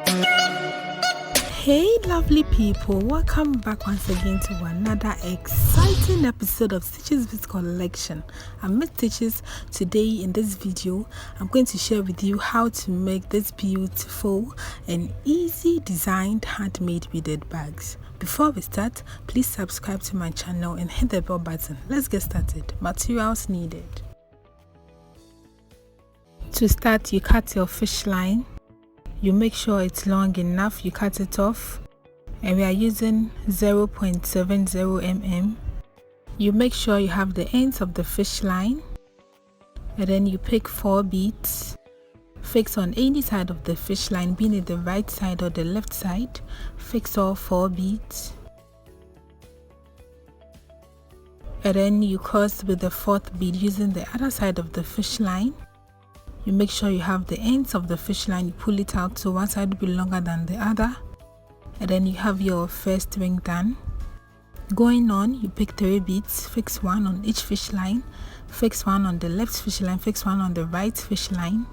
Hey lovely people, welcome back once again to another exciting episode of Stitches with Collection. I'm Miss Stitches. Today in this video I'm going to share with you how to make this beautiful and easy designed handmade beaded bags. Before we start, please subscribe to my channel and hit the bell button. Let's get started. Materials needed. To start, you cut your fish line. You make sure it's long enough, you cut it off, and we are using 0.70 mm. You make sure you have the ends of the fish line, and then you pick 4 beads, fix on any side of the fish line, being it the right side or the left side. Fix all 4 beads, and then you cross with the 4th bead using the other side of the fish line. You make sure you have the ends of the fish line, you pull it out so one side will be longer than the other, and then you have your first ring done. Going on, you pick 3 beads, fix 1 on each fish line, fix 1 on the left fish line, fix 1 on the right fish line,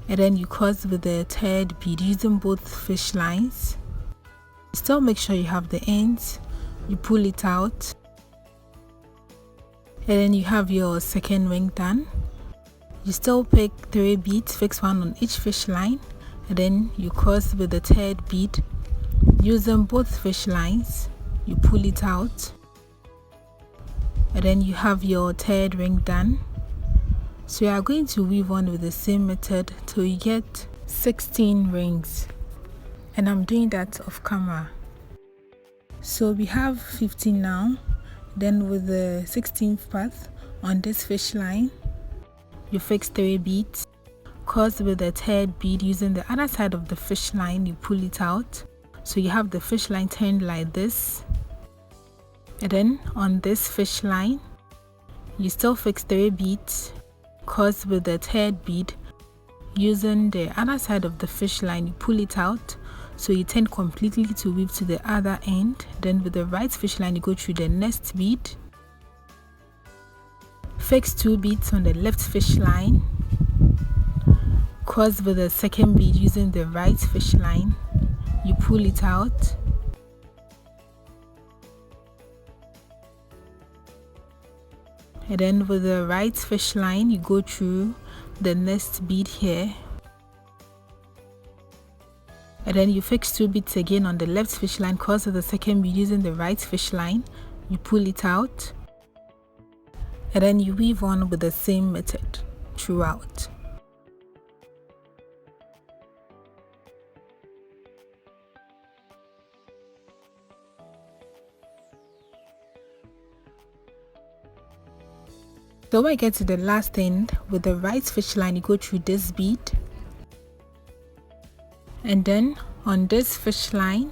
and then you cross with the 3rd bead using both fish lines. Still make sure you have the ends, you pull it out, and then you have your 2nd ring done. You still pick 3 beads, fix 1 on each fish line, and then you cross with the 3rd bead using both fish lines. You pull it out, and then you have your 3rd ring done. So you are going to weave on with the same method till you get 16 rings, and I'm doing that off camera. So we have 15 now. Then with the 16th part on this fish line, you fix 3 beads, cross with the 3rd bead using the other side of the fish line. You pull it out so you have the fish line turned like this, and then on this fish line you still fix 3 beads, cross with the 3rd bead using the other side of the fish line. You pull it out so you turn completely to weave to the other end. Then with the right fish line you go through the next bead, fix 2 beads on the left fish line, cross with the 2nd bead using the right fish line. You pull it out, and then with the right fish line you go through the next bead here, and then you fix 2 beads again on the left fish line, cross with the 2nd bead using the right fish line. You pull it out, and then you weave on with the same method throughout. So when you get to the last end, with the right fish line you go through this bead, and then on this fish line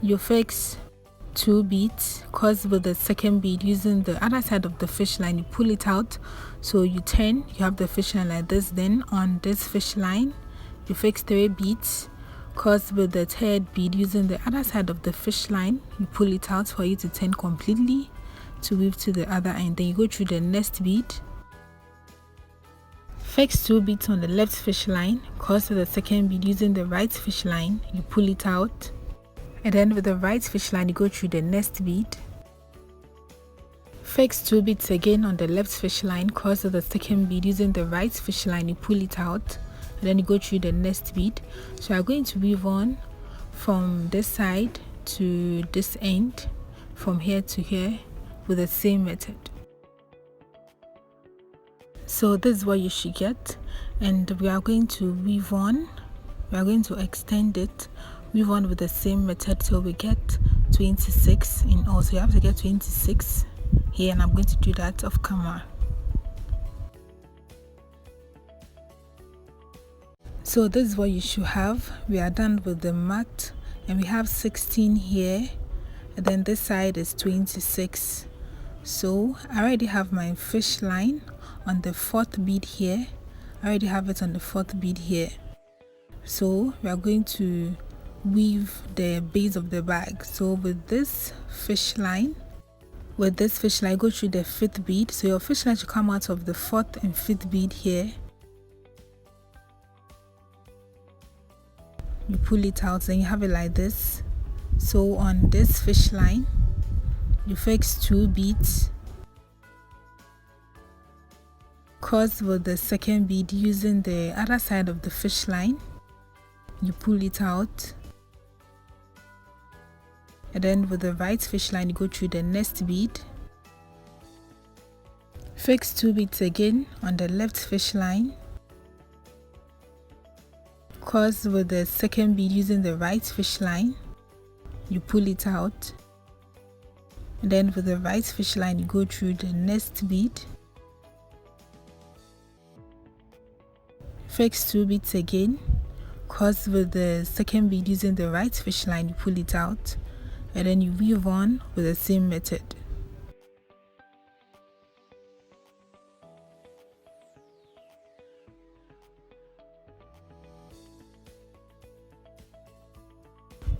you fix 2 beads, cross with the 2nd bead using the other side of the fish line. You pull it out so you turn, you have the fish line like this. Then on this fish line you fix 3 beads, cross with the 3rd bead using the other side of the fish line. You pull it out for you to turn completely to weave to the other end. Then you go through the next bead, fix 2 beads on the left fish line, cross with the 2nd bead using the right fish line. You pull it out, and then with the right fish line you go through the next bead, fix 2 beads again on the left fish line, cross with the 2nd bead using the right fish line. You pull it out, and then you go through the next bead. So I'm going to weave on from this side to this end, from here to here, with the same method. So this is what you should get, and we are going to weave on, we are going to extend it, weave on with the same method till we get 26 in all. So you have to get 26 here, and I'm going to do that off camera. So this is what you should have. We are done with the mat, and we have 16 here, and then this side is 26. So I already have my fish line on the 4th bead here. I already have it on the 4th bead here. So we are going to weave the base of the bag. So with this fish line, go through the 5th bead. So your fish line should come out of the 4th and 5th bead here. you pull it out, then you have it like this. So on this fish line, you fix 2 beads, cross with the second bead using the other side of the fish line. You pull it out, and then with the right fish line you go through the next bead, fix 2 beads again on the left fish line, cross with the second bead using the right fish line. You pull it out, and then with the right fish line you go through the next bead, fix 2 beads again, cross with the second bead using the right fish line. You pull it out, and then you weave on with the same method.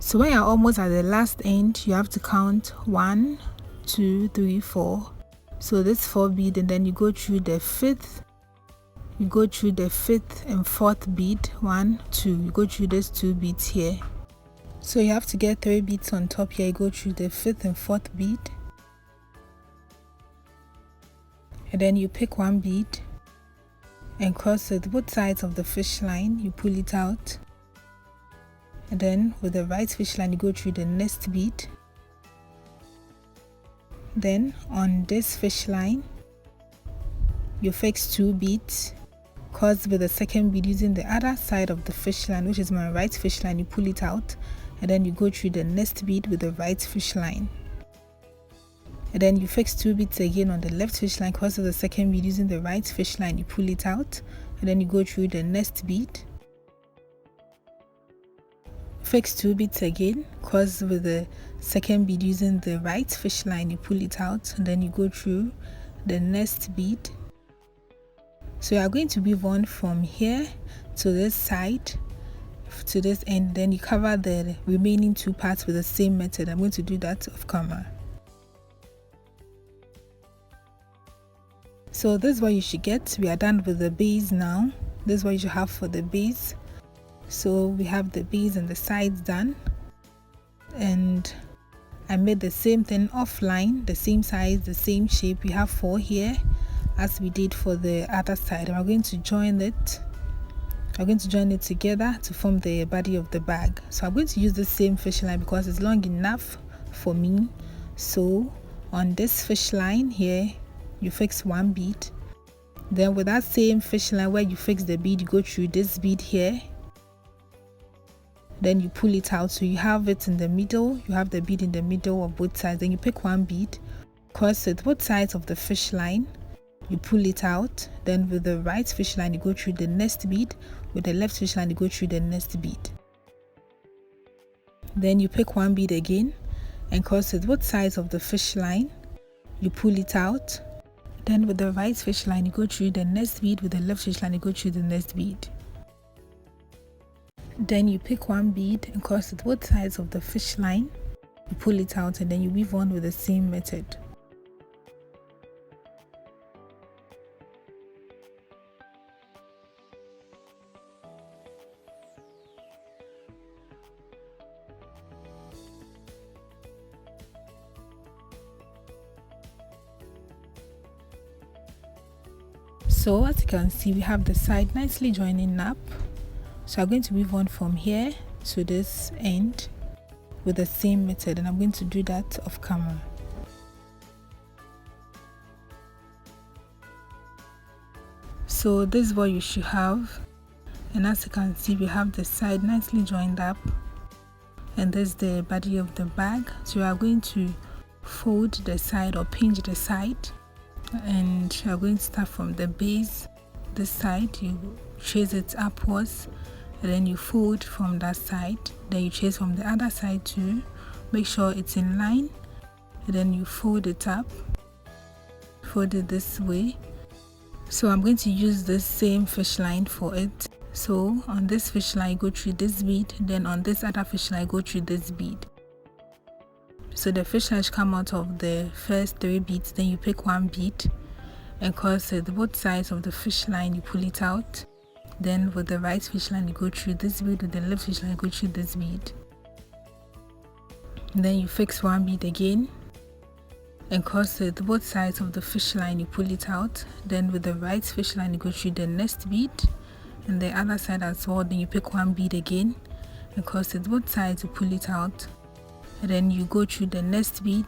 So when you're almost at the last end, you have to count 1, 2, 3, 4. So this 4 bead, and then you go through the 5th. You go through the 5th and 4th bead. 1, 2. You go through these 2 beads here. So you have to get 3 beads on top here. You go through the 5th and 4th bead, and then you pick 1 bead and cross with both sides of the fish line. You pull it out, and then with the right fish line you go through the next bead. Then on this fish line you fix 2 beads, cross with the second bead using the other side of the fish line, which is my right fish line. You pull it out, and then you go through the next bead with the right fish line, and then you fix 2 beads again on the left fish line, cross with the second bead using the right fish line. You pull it out, and then you go through the next bead, fix 2 beads again, cross with the second bead using the right fish line. You pull it out, and then you go through the next bead. So you are going to weave on from here to this side to this end, then you cover the remaining 2 parts with the same method. I'm going to do that off camera. So this is what you should get. We are done with the base now. This is what you should have for the base. So we have the base and the sides done, and I made the same thing offline, the same size, the same shape. We have 4 here as we did for the other side, and we're going to join it. I'm going to join it together to form the body of the bag. So I'm going to use the same fish line because it's long enough for me. So on this fish line here you fix 1 bead, then with that same fish line where you fix the bead, you go through this bead here, then you pull it out. So you have it in the middle, you have the bead in the middle of both sides. Then you pick 1 bead, cross it both sides of the fish line, you pull it out. Then with the right fish line you go through the next bead, with the left fish line you go through the next bead. Then you pick 1 bead again and cross it both sides of the fish line, you pull it out. Then with the right fish line you go through the next bead, with the left fish line you go through the next bead. Then you pick 1 bead and cross it both sides of the fish line, you pull it out, and then you weave on with the same method. So as you can see, we have the side nicely joining up. So I'm going to weave on from here to this end with the same method, and I'm going to do that off camera. So this is what you should have, and as you can see, we have the side nicely joined up, and this is the body of the bag. So we are going to fold the side or pinch the side, and you are going to start from the base, this side. You trace it upwards, and then you fold from that side, then you trace from the other side too, make sure it's in line, and then you fold it up, fold it this way. So I'm going to use this same fish line for it. So on this fish line go through this bead, then on this other fish line go through this bead. So the fish line should come out of the first 3 beads, then you pick 1 bead and cross it both sides of the fish line, you pull it out, then with the right fish line you go through this bead, with the left fish line you go through this bead. And then you fix one bead again and cross it both sides of the fish line, you pull it out. Then with the right fish line you go through the next bead and the other side as well. Then you pick one bead again and cross it both sides, you pull it out, and then you go through the next bead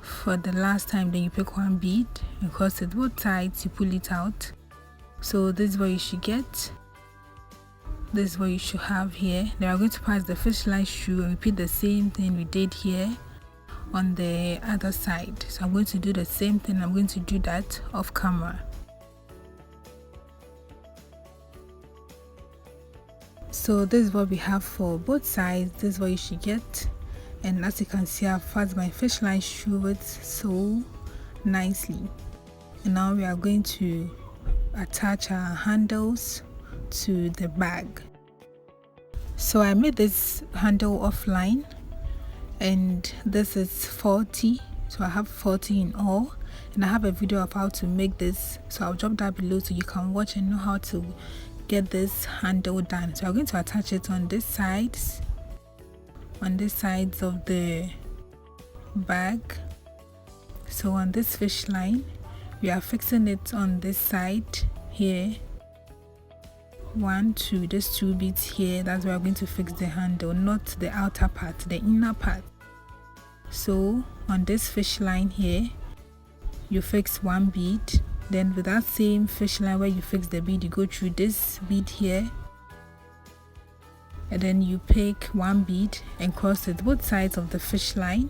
for the last time. Then you pick one bead and cross it both sides, you pull it out. So this is what you should get. This is what you should have here. Then we're going to pass the fish line through and repeat the same thing we did here on the other side. So I'm going to do the same thing. I'm going to do that off camera. So this is what we have for both sides. This is what you should get. And as you can see, I've passed my fish line through it so nicely. And now we are going to attach our handles to the bag. So I made this handle offline, and this is 40, so I have 40 in all, and I have a video of how to make this, so I'll drop that below so you can watch and know how to get this handle done. So I'm going to attach it on this sides of the bag. So on this fish line we are fixing it on this side here, 1 2, just 2 beads here. That's where we're going to fix the handle, not the outer part, the inner part. So on this fish line here you fix one bead, then with that same fish line where you fix the bead, you go through this bead here, and then you pick one bead and cross it both sides of the fish line,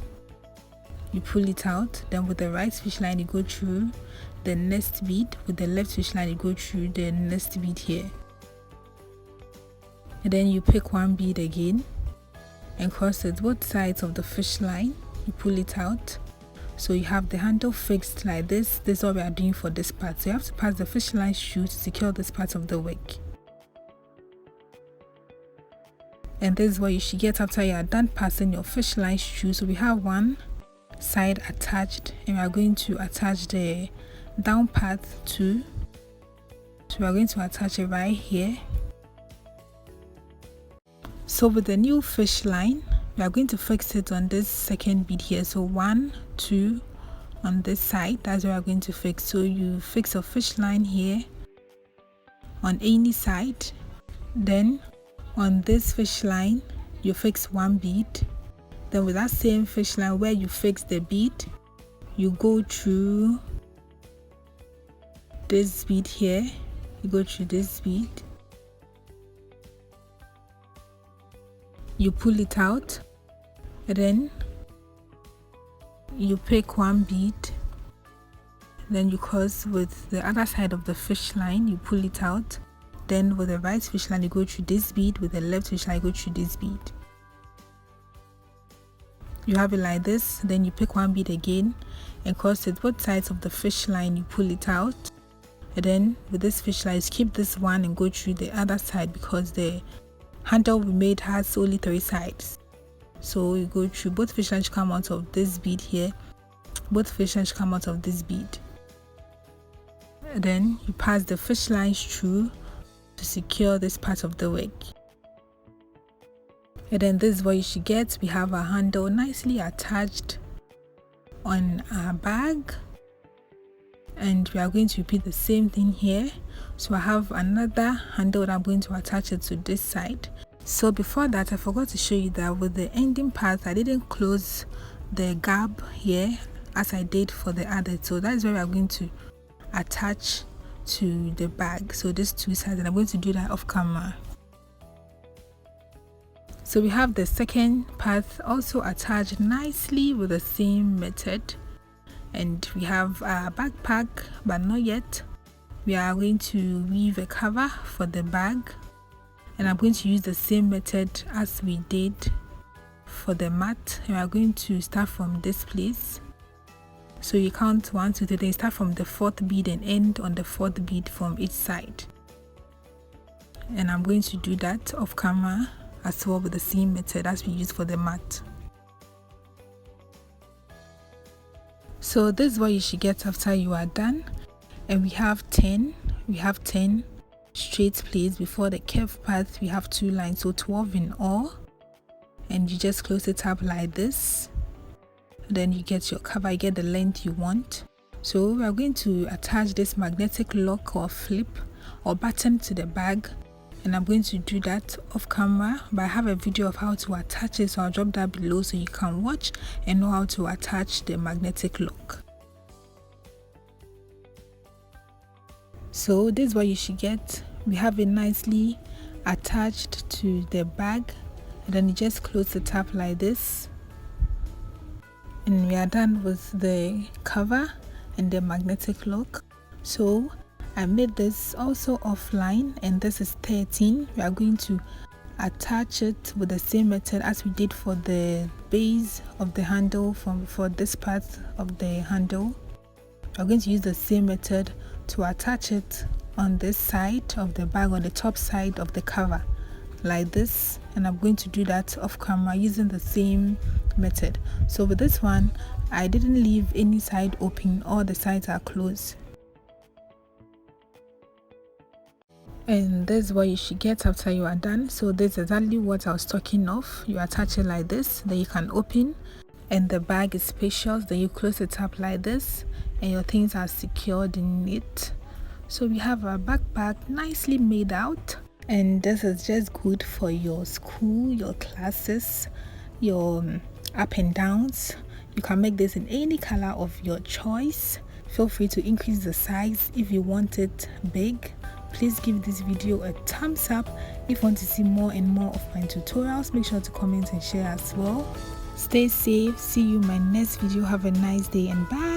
you pull it out. Then with the right fish line you go through the next bead, with the left fish line you go through the next bead here, and then you pick one bead again and cross it both sides of the fish line, you pull it out. So you have the handle fixed like this. This is what we are doing for this part. So you have to pass the fish line through to secure this part of the wig. And this is what you should get after you are done passing your fish line through. So we have one side attached, and we are going to attach the down part too. So we are going to attach it right here. So with the new fish line we are going to fix it on this second bead here. So 1 2 on this side, that's where we are going to fix. So you fix a fish line here on any side, then on this fish line you fix one bead, then with that same fish line where you fix the bead you go through this bead here, you go through this bead, you pull it out, and then you pick one bead, then you cross with the other side of the fish line, you pull it out. Then with the right fish line you go through this bead, with the left fish line you go through this bead. You have it like this. Then you pick one bead again and cross it both sides of the fish line, you pull it out. And then with this fish line, skip this one and go through the other side, because the handle we made has only 3 sides. So you go through both fish lines, come out of this bead here, both fish lines come out of this bead, and then you pass the fish lines through to secure this part of the wig. And then this is what you should get. We have our handle nicely attached on our bag, and we are going to repeat the same thing here. So I have another handle that I'm going to attach it to this side. So before that I forgot to show you that with the ending part I didn't close the gap here as I did for the other. So that is where we are going to attach to the bag, so these 2 sides, and I'm going to do that off camera. So we have the second part also attached nicely with the same method, and we have our backpack, but not yet. We are going to weave a cover for the bag, and I'm going to use the same method as we did for the mat. And we are going to start from this place. So you count 1 2 3, then start from the 4th bead and end on the 4th bead from each side. And I'm going to do that off camera as well with the same method as we used for the mat. So this is what you should get after you are done. And we have 10 straight place. Before the curved part we have 2 lines, so 12 in all, and you just close it up like this. Then you get your cover, you get the length you want. So we are going to attach this magnetic lock or flip or button to the bag, and I'm going to do that off camera, but I have a video of how to attach it, so I'll drop that below so you can watch and know how to attach the magnetic lock. So this is what you should get. We have it nicely attached to the bag, and then you just close it up like this, and we are done with the cover and the magnetic lock. So I made this also offline, and this is 13. We are going to attach it with the same method as we did for the base of the handle. For this part of the handle, we are going to use the same method to attach it on this side of the bag, on the top side of the cover like this, and I'm going to do that off camera using the same method. So with this one, I didn't leave any side open, all the sides are closed. And this is what you should get after you are done. So this is exactly what I was talking of. You attach it like this, then you can open, and the bag is spacious. Then you close it up like this, and your things are secured in it. So we have a backpack nicely made out, and this is just good for your school, your classes, your up and downs. You can make this in any color of your choice. Feel free to increase the size if you want it big. Please give this video a thumbs up. If you want to see more and more of my tutorials, make sure to comment and share as well. Stay safe. See you in my next video. Have a nice day and bye.